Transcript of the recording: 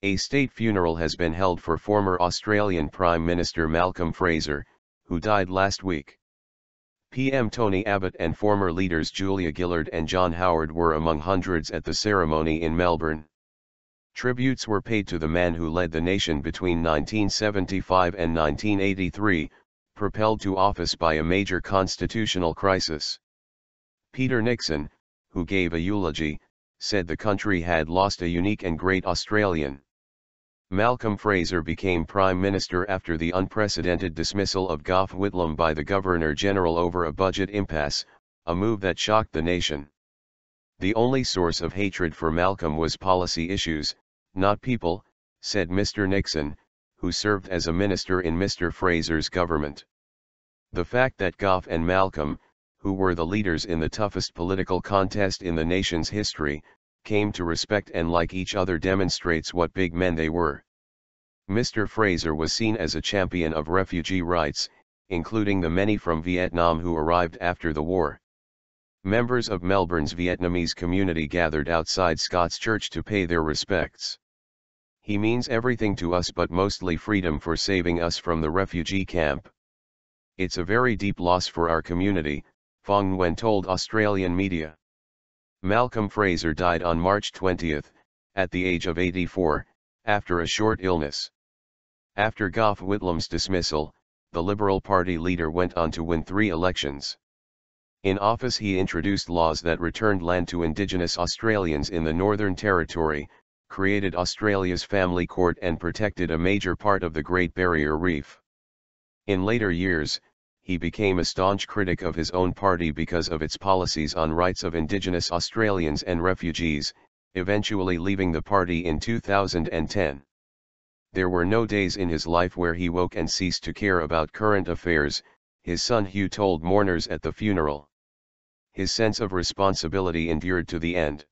A state funeral has been held for former Australian Prime Minister Malcolm Fraser, who died last week. PM Tony Abbott and former leaders Julia Gillard and John Howard were among hundreds at the ceremony in Melbourne. Tributes were paid to the man who led the nation between 1975 and 1983, propelled to office by a major constitutional crisis. Peter Nixon, who gave a eulogy, said the country had lost a unique and great Australian. Malcolm Fraser became Prime Minister after the unprecedented dismissal of Gough Whitlam by the Governor-General over a budget impasse, a move that shocked the nation. The only source of hatred for Malcolm was policy issues, not people, said Mr. Nixon, who served as a minister in Mr. Fraser's government. The fact that Gough and Malcolm, who were the leaders in the toughest political contest in the nation's history, came to respect and like each other demonstrates what big men they were. Mr. Fraser was seen as a champion of refugee rights, including the many from Vietnam who arrived after the war. Members of Melbourne's Vietnamese community gathered outside Scott's Church to pay their respects. He means everything to us but mostly freedom for saving us from the refugee camp. It's a very deep loss for our community, Fong Nguyen told Australian media. Malcolm Fraser died on March 20, at the age of 84, after a short illness. After Gough Whitlam's dismissal, the Liberal Party leader went on to win 3 elections. In office he introduced laws that returned land to Indigenous Australians in the Northern Territory, created Australia's family court and protected a major part of the Great Barrier Reef. In later years, he became a staunch critic of his own party because of its policies on rights of Indigenous Australians and refugees, eventually leaving the party in 2010. There were no days in his life where he woke and ceased to care about current affairs, his son Hugh told mourners at the funeral. His sense of responsibility endured to the end.